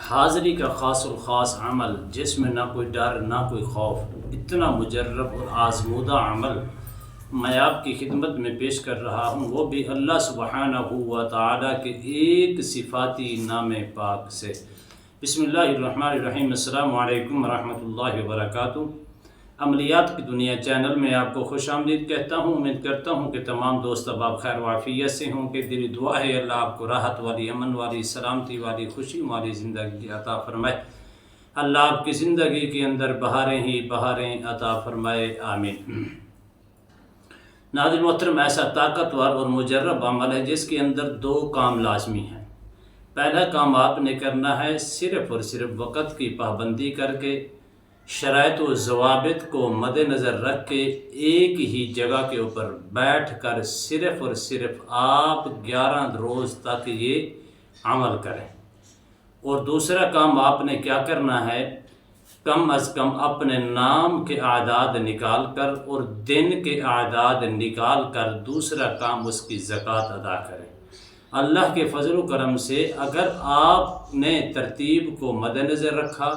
حاضری کا خاص الخاص عمل جس میں نہ کوئی ڈر نہ کوئی خوف، اتنا مجرب اور آزمودہ عمل میں آپ کی خدمت میں پیش کر رہا ہوں، وہ بھی اللہ سبحانہ و تعالیٰ کے ایک صفاتی نام پاک سے۔ بسم اللہ الرحمن الرحیم۔ السلام علیکم ورحمۃ اللہ وبرکاتہ۔ عملیات کی دنیا چینل میں آپ کو خوش آمدید کہتا ہوں۔ امید کرتا ہوں کہ تمام دوست احباب خیر و عافیت سے ہوں کہ دلی دعا ہے اللہ آپ کو راحت والی، امن والی، سلامتی والی، خوشی والی زندگی عطا فرمائے۔ اللہ آپ کی زندگی کے اندر بہاریں ہی بہاریں عطا فرمائے، آمین۔ ناظرین محترم، ایسا طاقتور اور مجرب عمل ہے جس کے اندر دو کام لازمی ہیں۔ پہلا کام آپ نے کرنا ہے صرف اور صرف وقت کی پابندی کر کے، شرائط و ضوابط کو مد نظر رکھ کے ایک ہی جگہ کے اوپر بیٹھ کر صرف اور صرف آپ 11 روز تک یہ عمل کریں۔ اور دوسرا کام آپ نے کیا کرنا ہے، کم از کم اپنے نام کے اعداد نکال کر اور دن کے اعداد نکال کر دوسرا کام اس کی زکوٰۃ ادا کریں۔ اللہ کے فضل و کرم سے اگر آپ نے ترتیب کو مد نظر رکھا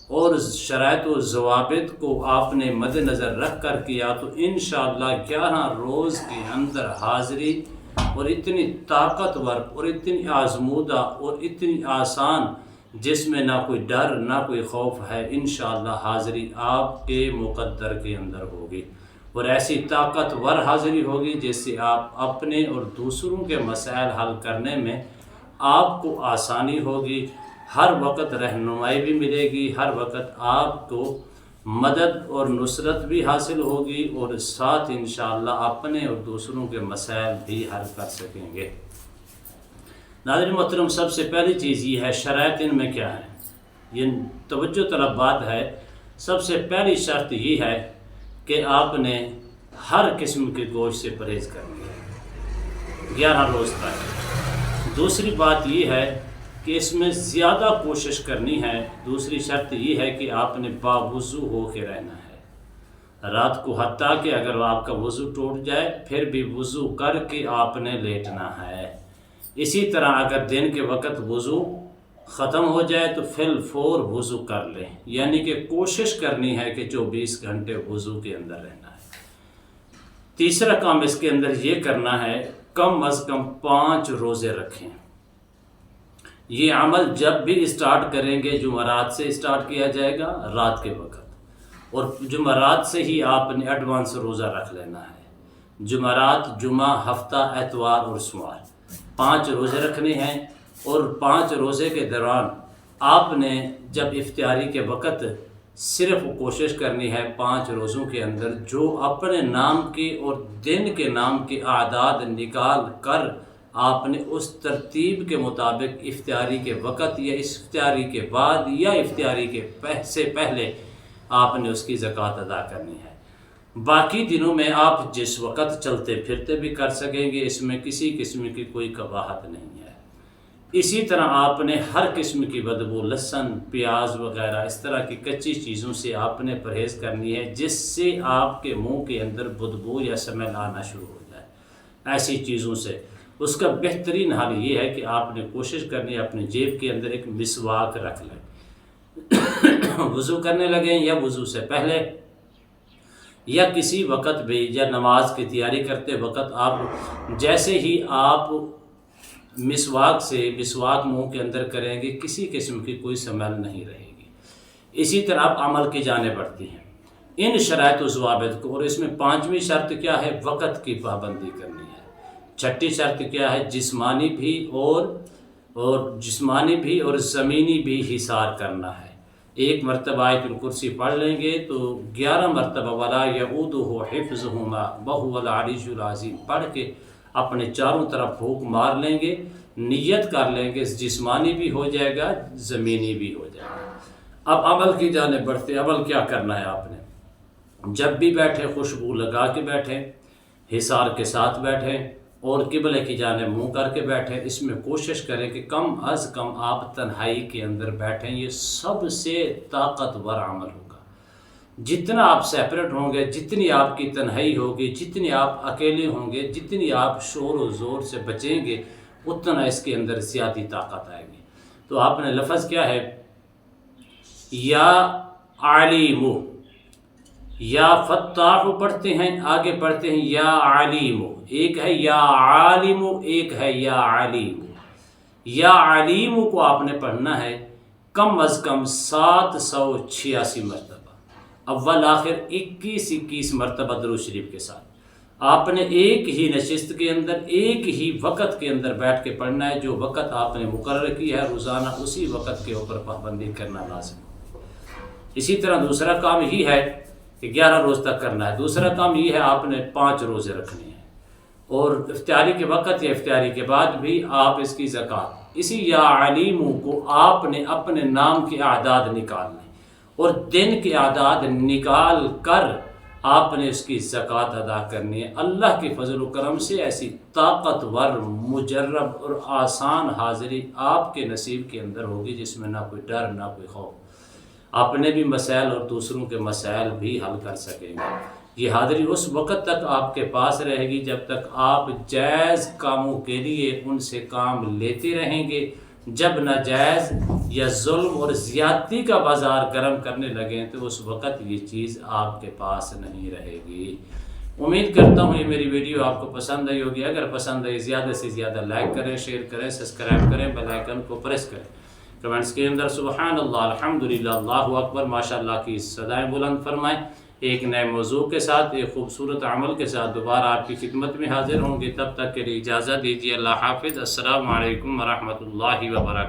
اور شرائط و ضوابط کو آپ نے مد نظر رکھ کر کیا تو انشاءاللہ 11 روز کے اندر حاضری اور اتنی طاقتور اور اتنی آزمودہ اور اتنی آسان جس میں نہ کوئی ڈر نہ کوئی خوف ہے، انشاءاللہ حاضری آپ کے مقدر کے اندر ہوگی، اور ایسی طاقتور حاضری ہوگی جس سے آپ اپنے اور دوسروں کے مسائل حل کرنے میں آپ کو آسانی ہوگی، ہر وقت رہنمائی بھی ملے گی، ہر وقت آپ کو مدد اور نصرت بھی حاصل ہوگی، اور ساتھ انشاءاللہ اپنے اور دوسروں کے مسائل بھی حل کر سکیں گے۔ ناظرین محترم، سب سے پہلی چیز یہ ہے شرائط ان میں کیا ہے، یہ توجہ طلب بات ہے۔ سب سے پہلی شرط یہ ہے کہ آپ نے ہر قسم کے گوشت سے پرہیز کرنی ہے 11 روز تک۔ دوسری بات یہ ہے کہ اس میں زیادہ کوشش کرنی ہے۔ دوسری شرط یہ ہے کہ آپ نے باوضو ہو کے رہنا ہے رات کو، حتیٰ کہ اگر آپ کا وضو ٹوٹ جائے پھر بھی وضو کر کے آپ نے لیٹنا ہے۔ اسی طرح اگر دن کے وقت وضو ختم ہو جائے تو فی الفور وضو کر لیں، یعنی کہ کوشش کرنی ہے کہ 24 گھنٹے وضو کے اندر رہنا ہے۔ تیسرا کام اس کے اندر یہ کرنا ہے کم از کم 5 روزے رکھیں۔ یہ عمل جب بھی اسٹارٹ کریں گے جمعرات سے اسٹارٹ کیا جائے گا رات کے وقت، اور جمعرات سے ہی آپ نے ایڈوانس روزہ رکھ لینا ہے۔ جمعرات، جمعہ، ہفتہ، اتوار اور سوار 5 روزے رکھنے ہیں، اور 5 روزے کے دوران آپ نے جب افطاری کے وقت صرف کوشش کرنی ہے 5 روزوں کے اندر جو اپنے نام کے اور دن کے نام کے اعداد نکال کر آپ نے اس ترتیب کے مطابق افطاری کے وقت یا افطاری کے بعد یا افطاری کے سے پہلے آپ نے اس کی زکوٰۃ ادا کرنی ہے۔ باقی دنوں میں آپ جس وقت چلتے پھرتے بھی کر سکیں گے، اس میں کسی قسم کی کوئی قباحت نہیں ہے۔ اسی طرح آپ نے ہر قسم کی بدبو، لہسن، پیاز وغیرہ اس طرح کی کچی چیزوں سے آپ نے پرہیز کرنی ہے جس سے آپ کے منہ کے اندر بدبو یا سمیل آنا شروع ہو جائے۔ ایسی چیزوں سے اس کا بہترین حل یہ ہے کہ آپ نے کوشش کرنی ہے اپنے جیب کے اندر ایک مسواک رکھ لیں، وضو کرنے لگیں یا وضو سے پہلے یا کسی وقت بھی، یا نماز کی تیاری کرتے وقت آپ جیسے ہی آپ مسواک منہ کے اندر کریں گے کسی قسم کی کوئی سمیل نہیں رہے گی۔ اسی طرح آپ عمل کی جانب بڑھتی ہیں ان شرائط و ضوابط کو، اور اس میں 5ویں شرط کیا ہے، وقت کی پابندی کرنی ہے۔ 6ٹھی شرط کیا ہے، جسمانی بھی اور زمینی بھی حصار کرنا ہے۔ 1 مرتبہ آیت الکرسی پڑھ لیں گے تو 11 مرتبہ وَلَا يَئُودُهُ حِفْظُهُمَا وَهُوَ الْعَلِيُّ الْعَظِيمُ پڑھ کے اپنے چاروں طرف پھونک مار لیں گے، نیت کر لیں گے، جسمانی بھی ہو جائے گا، زمینی بھی ہو جائے گا۔ اب عمل کی جانب بڑھتے، عمل کیا کرنا ہے آپ نے، جب بھی بیٹھے خوشبو لگا کے بیٹھیں، حصار کے ساتھ بیٹھیں اور قبلے کی جانب منہ کر کے بیٹھیں۔ اس میں کوشش کریں کہ کم از کم آپ تنہائی کے اندر بیٹھیں، یہ سب سے طاقتور عمل ہوگا۔ جتنا آپ سیپریٹ ہوں گے، جتنی آپ کی تنہائی ہوگی، جتنی آپ اکیلے ہوں گے، جتنی آپ شور و زور سے بچیں گے، اتنا اس کے اندر زیادہ طاقت آئے گی۔ تو آپ نے لفظ کیا ہے یا علیم، یا فتاح پڑھتے ہیں، آگے پڑھتے ہیں یا علیم، ایک ہے یا عالم، ایک ہے یا علیم۔ یا علیم کو آپ نے پڑھنا ہے کم از کم 786 مرتبہ، اول آخر 21 مرتبہ درود شریف کے ساتھ۔ آپ نے ایک ہی نشست کے اندر، ایک ہی وقت کے اندر بیٹھ کے پڑھنا ہے، جو وقت آپ نے مقرر کیا ہے روزانہ اسی وقت کے اوپر پابندی کرنا لازم ہے۔ اسی طرح دوسرا کام یہ ہے کہ 11 روز تک کرنا ہے۔ دوسرا کام یہ ہے آپ نے 5 روزے رکھنے ہیں، اور افطاری کے وقت یا افطاری کے بعد بھی آپ اس کی زکوٰۃ، اسی یا علیم کو آپ نے اپنے نام کے اعداد نکالنے، اور دن کے اعداد نکال کر آپ نے اس کی زکوٰۃ ادا کرنی ہے۔ اللہ کے فضل و کرم سے ایسی طاقتور، مجرب اور آسان حاضری آپ کے نصیب کے اندر ہوگی جس میں نہ کوئی ڈر نہ کوئی خوف، اپنے بھی مسائل اور دوسروں کے مسائل بھی حل کر سکیں گے۔ یہ حاضری اس وقت تک آپ کے پاس رہے گی جب تک آپ جائز کاموں کے لیے ان سے کام لیتے رہیں گے۔ جب ناجائز یا ظلم اور زیادتی کا بازار گرم کرنے لگیں تو اس وقت یہ چیز آپ کے پاس نہیں رہے گی۔ امید کرتا ہوں یہ میری ویڈیو آپ کو پسند آئی ہوگی۔ اگر پسند آئی زیادہ سے زیادہ لائک کریں، شیئر کریں، سبسکرائب کریں، بیل آئیکن کو پریس کریں۔ کمنٹس کے اندر سبحان اللہ، الحمدللہ، اللہ اکبر، ماشاءاللہ کی صدائیں بلند فرمائیں۔ ایک نئے موضوع کے ساتھ، ایک خوبصورت عمل کے ساتھ دوبارہ آپ کی خدمت میں حاضر ہوں گے۔ تب تک کے لیے اجازت دیجیے۔ اللہ حافظ۔ السلام علیکم ورحمۃ اللہ وبرکاتہ۔